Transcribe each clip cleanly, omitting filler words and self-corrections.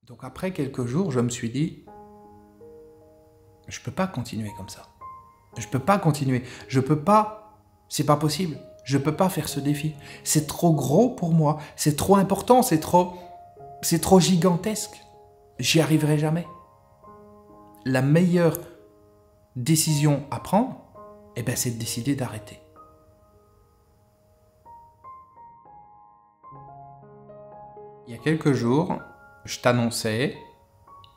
Donc après quelques jours, je me suis dit, je peux pas continuer comme ça. Je peux pas continuer. Je peux pas. C'est pas possible. Je peux pas faire ce défi. C'est trop gros pour moi. C'est trop important. C'est trop gigantesque. J'y arriverai jamais. La meilleure décision à prendre, c'est de décider d'arrêter. Il y a quelques jours, je t'annonçais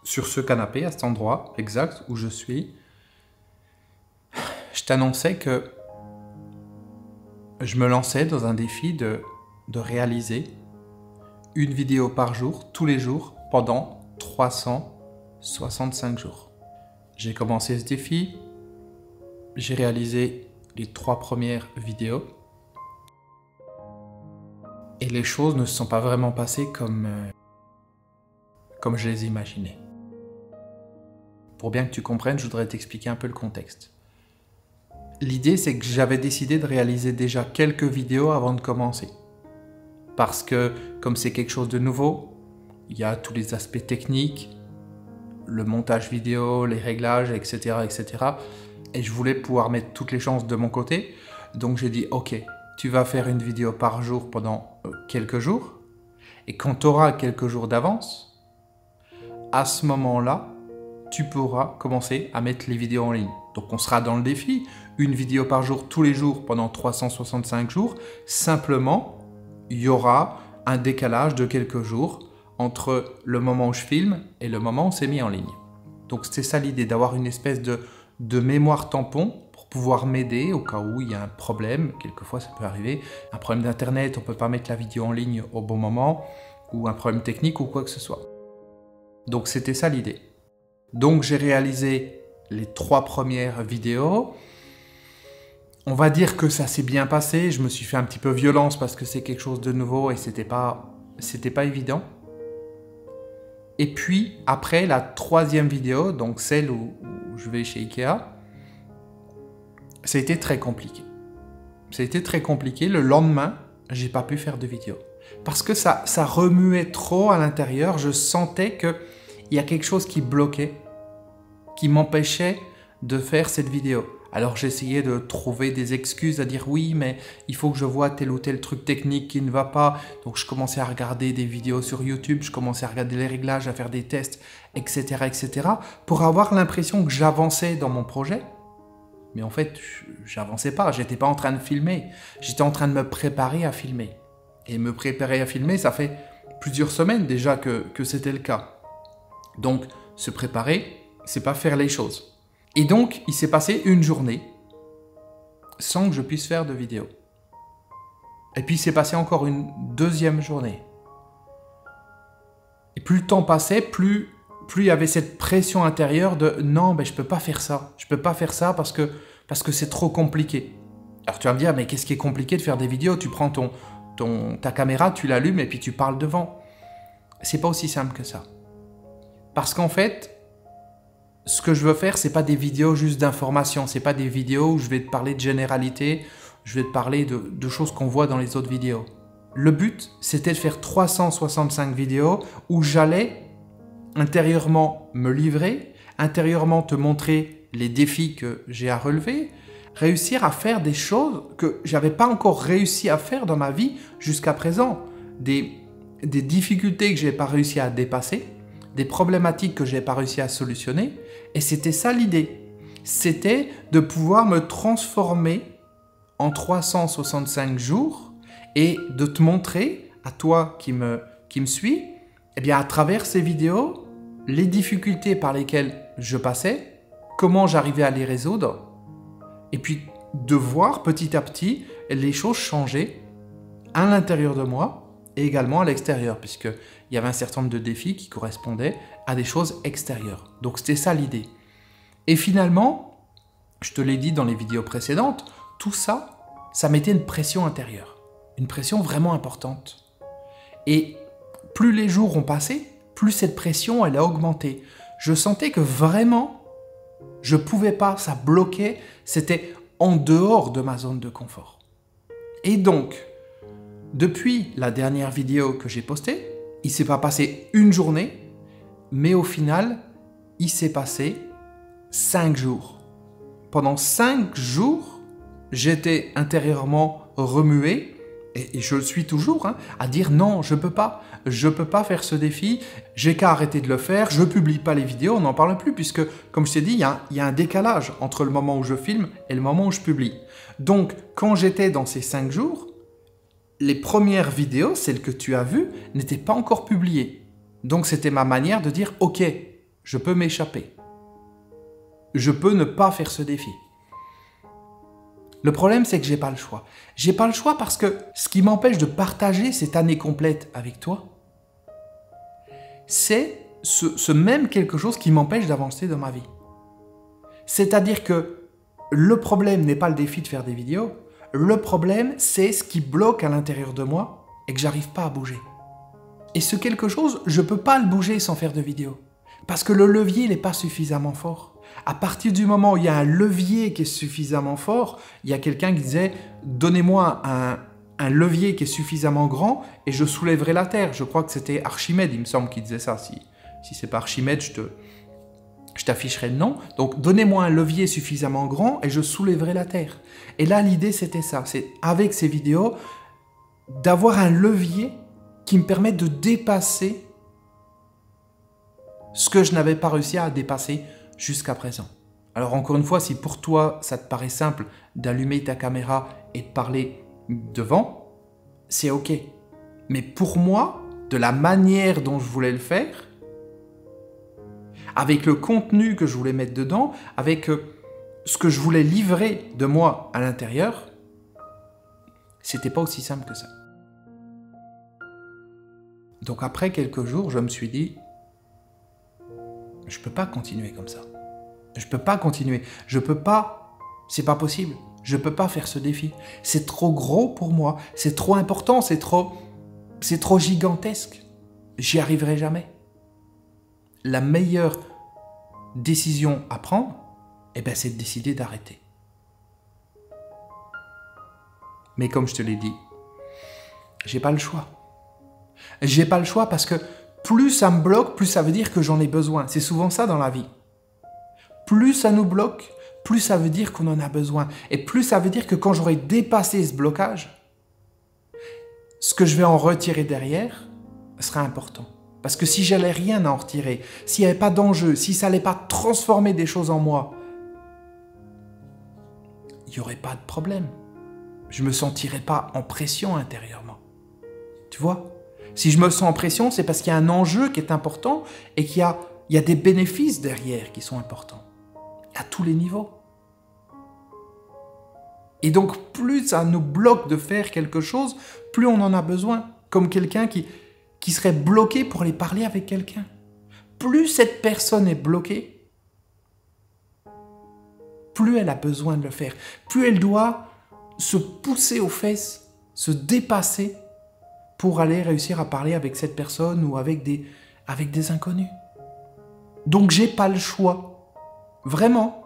sur ce canapé, à cet endroit exact où je suis, je t'annonçais que je me lançais dans un défi de réaliser une vidéo par jour, tous les jours, pendant 365 jours. J'ai commencé ce défi, j'ai réalisé les 3 premières vidéos et les choses ne se sont pas vraiment passées comme je les imaginais. Pour bien que tu comprennes, je voudrais t'expliquer un peu le contexte. L'idée, c'est que j'avais décidé de réaliser déjà quelques vidéos avant de commencer. Parce que, comme c'est quelque chose de nouveau, il y a tous les aspects techniques, le montage vidéo, les réglages, etc., etc. Et je voulais pouvoir mettre toutes les chances de mon côté. Donc j'ai dit, ok, tu vas faire une vidéo par jour pendant quelques jours. Et quand tu auras quelques jours d'avance, à ce moment-là, tu pourras commencer à mettre les vidéos en ligne. Donc on sera dans le défi, une vidéo par jour, tous les jours, pendant 365 jours. Simplement, il y aura un décalage de quelques jours entre le moment où je filme et le moment où c'est mis en ligne. Donc c'est ça l'idée, d'avoir une espèce de mémoire tampon pour pouvoir m'aider au cas où il y a un problème. Quelquefois ça peut arriver, un problème d'internet, on ne peut pas mettre la vidéo en ligne au bon moment, ou un problème technique ou quoi que ce soit. Donc c'était ça l'idée. Donc j'ai réalisé les 3 premières vidéos. On va dire que ça s'est bien passé. Je me suis fait un petit peu violence parce que c'est quelque chose de nouveau et c'était pas évident. Et puis après la 3e vidéo, donc celle où je vais chez Ikea, ça a été très compliqué. Ça a été très compliqué. Le lendemain, j'ai pas pu faire de vidéo parce que ça remuait trop à l'intérieur. Je sentais que il y a quelque chose qui bloquait, qui m'empêchait de faire cette vidéo. Alors j'essayais de trouver des excuses, à dire oui, mais il faut que je vois tel ou tel truc technique qui ne va pas. Donc je commençais à regarder des vidéos sur YouTube, je commençais à regarder les réglages, à faire des tests, etc., etc., pour avoir l'impression que j'avançais dans mon projet. Mais en fait, j'avançais pas, j'étais pas en train de filmer, j'étais en train de me préparer à filmer. Et me préparer à filmer, ça fait plusieurs semaines déjà que c'était le cas. Donc, se préparer, c'est pas faire les choses. Et donc, il s'est passé une journée sans que je puisse faire de vidéo. Et puis, il s'est passé encore une 2e journée. Et plus le temps passait, plus il y avait cette pression intérieure de « Non, je peux pas faire ça. Je peux pas faire ça parce que c'est trop compliqué. » Alors, tu vas me dire « Mais qu'est-ce qui est compliqué de faire des vidéos? Tu prends ta caméra, tu l'allumes et puis tu parles devant. » C'est pas aussi simple que ça. Parce qu'en fait, ce que je veux faire, c'est pas des vidéos juste d'information, c'est pas des vidéos où je vais te parler de généralité, je vais te parler de choses qu'on voit dans les autres vidéos. Le but, c'était de faire 365 vidéos où j'allais intérieurement me livrer, intérieurement te montrer les défis que j'ai à relever, réussir à faire des choses que j'avais pas encore réussi à faire dans ma vie jusqu'à présent, des difficultés que j'ai pas réussi à dépasser, des problématiques que j'ai pas réussi à solutionner. Et c'était ça l'idée. C'était de pouvoir me transformer en 365 jours et de te montrer, à toi qui me suis, à travers ces vidéos, les difficultés par lesquelles je passais, comment j'arrivais à les résoudre, et puis de voir petit à petit les choses changer à l'intérieur de moi et également à l'extérieur, puisqu'il y avait un certain nombre de défis qui correspondaient à des choses extérieures. Donc c'était ça l'idée. Et finalement, je te l'ai dit dans les vidéos précédentes, tout ça, ça mettait une pression intérieure. Une pression vraiment importante. Et plus les jours ont passé, plus cette pression, elle a augmenté. Je sentais que vraiment, je ne pouvais pas, ça bloquait, c'était en dehors de ma zone de confort. Et donc, depuis la dernière vidéo que j'ai postée, il ne s'est pas passé une journée Mais au final, il s'est passé 5 jours. Pendant 5 jours, j'étais intérieurement remué, et je le suis toujours, hein, à dire non, je peux pas faire ce défi, j'ai qu'à arrêter de le faire, je publie pas les vidéos, on n'en parle plus, puisque, comme je t'ai dit, il y a un décalage entre le moment où je filme et le moment où je publie. Donc, quand j'étais dans ces 5 jours, les premières vidéos, celles que tu as vues, n'étaient pas encore publiées. Donc, c'était ma manière de dire, ok, je peux m'échapper. Je peux ne pas faire ce défi. Le problème, c'est que j'ai pas le choix. J'ai pas le choix parce que ce qui m'empêche de partager cette année complète avec toi, c'est ce même quelque chose qui m'empêche d'avancer dans ma vie. C'est-à-dire que le problème n'est pas le défi de faire des vidéos, le problème, c'est ce qui bloque à l'intérieur de moi et que j'arrive pas à bouger. Et ce quelque chose, je peux pas le bouger sans faire de vidéos. Parce que le levier, il n'est pas suffisamment fort. À partir du moment où il y a un levier qui est suffisamment fort, il y a quelqu'un qui disait « Donnez-moi un levier qui est suffisamment grand et je soulèverai la terre ». Je crois que c'était Archimède, il me semble, qui disait ça. Si c'est pas Archimède, je t'afficherai le nom. Donc, donnez-moi un levier suffisamment grand et je soulèverai la terre. Et là, l'idée, c'était ça. C'est, avec ces vidéos, d'avoir un levier qui me permet de dépasser ce que je n'avais pas réussi à dépasser jusqu'à présent. Alors encore une fois, si pour toi, ça te paraît simple d'allumer ta caméra et de parler devant, c'est ok. Mais pour moi, de la manière dont je voulais le faire, avec le contenu que je voulais mettre dedans, avec ce que je voulais livrer de moi à l'intérieur, c'était pas aussi simple que ça. Donc après quelques jours, je me suis dit, je peux pas continuer comme ça. Je peux pas continuer. Je peux pas. C'est pas possible. Je peux pas faire ce défi. C'est trop gros pour moi. C'est trop important. C'est trop gigantesque. J'y arriverai jamais. La meilleure décision à prendre, c'est de décider d'arrêter. Mais comme je te l'ai dit, j'ai pas le choix. J'ai pas le choix parce que plus ça me bloque, plus ça veut dire que j'en ai besoin. C'est souvent ça dans la vie. Plus ça nous bloque, plus ça veut dire qu'on en a besoin. Et plus ça veut dire que quand j'aurai dépassé ce blocage, ce que je vais en retirer derrière sera important. Parce que si j'allais rien à en retirer, s'il n'y avait pas d'enjeu, si ça n'allait pas transformer des choses en moi, il n'y aurait pas de problème. Je ne me sentirais pas en pression intérieurement. Tu vois ? Si je me sens en pression, c'est parce qu'il y a un enjeu qui est important et qu'il y a des bénéfices derrière qui sont importants. À tous les niveaux. Et donc, plus ça nous bloque de faire quelque chose, plus on en a besoin. Comme quelqu'un qui serait bloqué pour aller parler avec quelqu'un. Plus cette personne est bloquée, plus elle a besoin de le faire. Plus elle doit se pousser aux fesses, se dépasser pour aller réussir à parler avec cette personne ou avec des inconnus. Donc, j'ai pas le choix. Vraiment.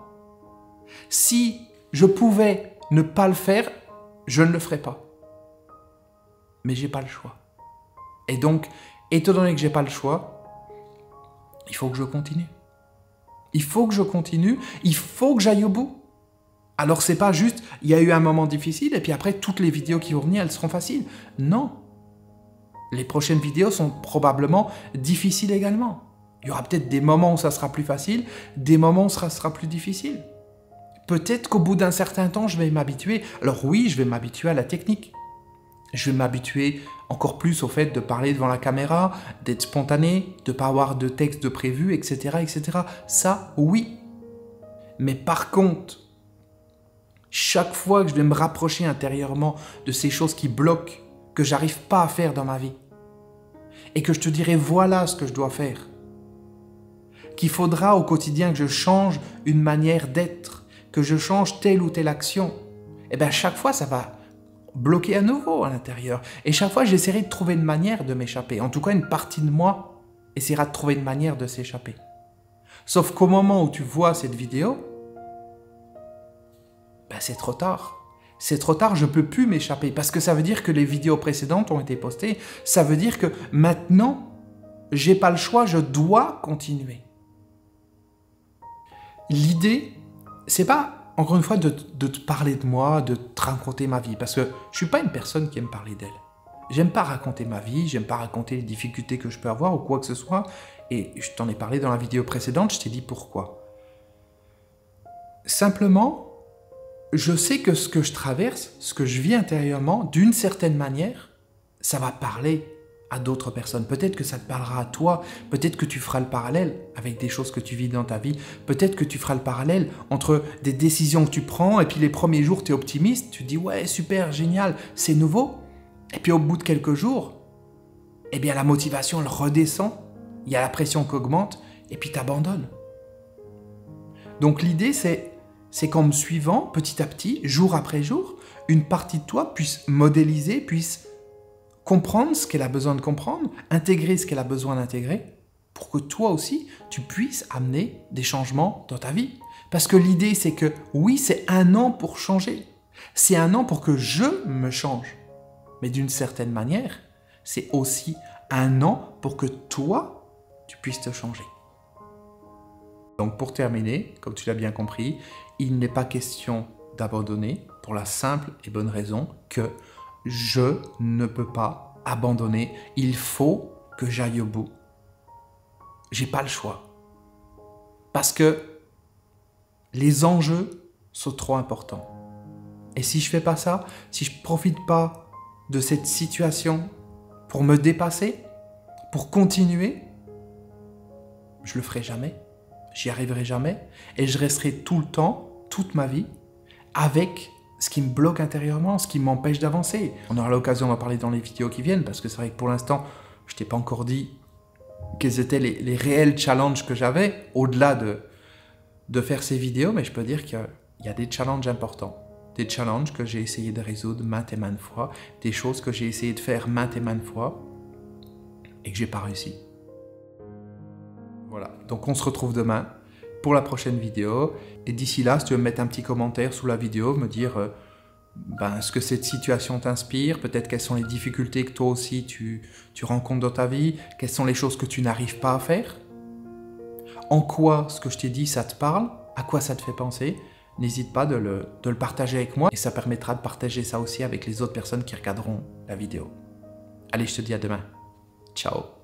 Si je pouvais ne pas le faire, je ne le ferais pas. Mais j'ai pas le choix. Et donc, étant donné que j'ai pas le choix, il faut que je continue. Il faut que je continue, il faut que j'aille au bout. Alors c'est pas juste, il y a eu un moment difficile et puis après toutes les vidéos qui vont venir, elles seront faciles. Non. Les prochaines vidéos sont probablement difficiles également. Il y aura peut-être des moments où ça sera plus facile, des moments où ça sera plus difficile. Peut-être qu'au bout d'un certain temps, je vais m'habituer. Alors oui, je vais m'habituer à la technique. Je vais m'habituer encore plus au fait de parler devant la caméra, d'être spontané, de ne pas avoir de texte de prévu, etc., etc. Ça, oui. Mais par contre, chaque fois que je vais me rapprocher intérieurement de ces choses qui bloquent, que j'arrive pas à faire dans ma vie, et que je te dirai voilà ce que je dois faire, qu'il faudra au quotidien que je change une manière d'être, que je change telle ou telle action, et bien chaque fois ça va bloquer à nouveau à l'intérieur. Et chaque fois j'essaierai de trouver une manière de m'échapper. En tout cas une partie de moi essaiera de trouver une manière de s'échapper. Sauf qu'au moment où tu vois cette vidéo, c'est trop tard. C'est trop tard, je ne peux plus m'échapper. Parce que ça veut dire que les vidéos précédentes ont été postées. Ça veut dire que maintenant, j'ai pas le choix, je dois continuer. L'idée, c'est pas, encore une fois, de te parler de moi, de te raconter ma vie, parce que je suis pas une personne qui aime parler d'elle. J'aime pas raconter ma vie, j'aime pas raconter les difficultés que je peux avoir ou quoi que ce soit, et je t'en ai parlé dans la vidéo précédente, je t'ai dit pourquoi. Simplement, je sais que ce que je traverse, ce que je vis intérieurement, d'une certaine manière, ça va parler à d'autres personnes. Peut-être que ça te parlera à toi, peut-être que tu feras le parallèle avec des choses que tu vis dans ta vie, peut-être que tu feras le parallèle entre des décisions que tu prends et puis les premiers jours, tu es optimiste, tu te dis « ouais, super, génial, c'est nouveau ». Et puis au bout de quelques jours, eh bien la motivation, elle redescend, il y a la pression qui augmente et puis tu abandonnes. Donc l'idée, c'est qu'en me suivant petit à petit, jour après jour, une partie de toi puisse modéliser, puisse comprendre ce qu'elle a besoin de comprendre, intégrer ce qu'elle a besoin d'intégrer, pour que toi aussi, tu puisses amener des changements dans ta vie. Parce que l'idée, c'est que oui, c'est 1 an pour changer. C'est 1 an pour que je me change. Mais d'une certaine manière, c'est aussi 1 an pour que toi, tu puisses te changer. Donc pour terminer, comme tu l'as bien compris, il n'est pas question d'abandonner pour la simple et bonne raison que je ne peux pas abandonner. Il faut que j'aille au bout. J'ai pas le choix. Parce que les enjeux sont trop importants. Et si je fais pas ça, si je profite pas de cette situation pour me dépasser, pour continuer, je le ferai jamais. J'y arriverai jamais. Et je resterai tout le temps, toute ma vie, avec ce qui me bloque intérieurement, ce qui m'empêche d'avancer. On aura l'occasion d'en parler dans les vidéos qui viennent, parce que c'est vrai que pour l'instant, je t'ai pas encore dit quels étaient les réels challenges que j'avais, au-delà de faire ces vidéos, mais je peux dire qu'il y a des challenges importants. Des challenges que j'ai essayé de résoudre maintes et maintes fois, des choses que j'ai essayé de faire maintes et maintes fois, et que j'ai pas réussi. Voilà, donc on se retrouve demain pour la prochaine vidéo. Et d'ici là, si tu veux me mettre un petit commentaire sous la vidéo, me dire ce que cette situation t'inspire, peut-être quelles sont les difficultés que toi aussi tu rencontres dans ta vie, quelles sont les choses que tu n'arrives pas à faire, en quoi ce que je t'ai dit ça te parle, à quoi ça te fait penser. N'hésite pas de le partager avec moi et ça permettra de partager ça aussi avec les autres personnes qui regarderont la vidéo. Allez, je te dis à demain. Ciao.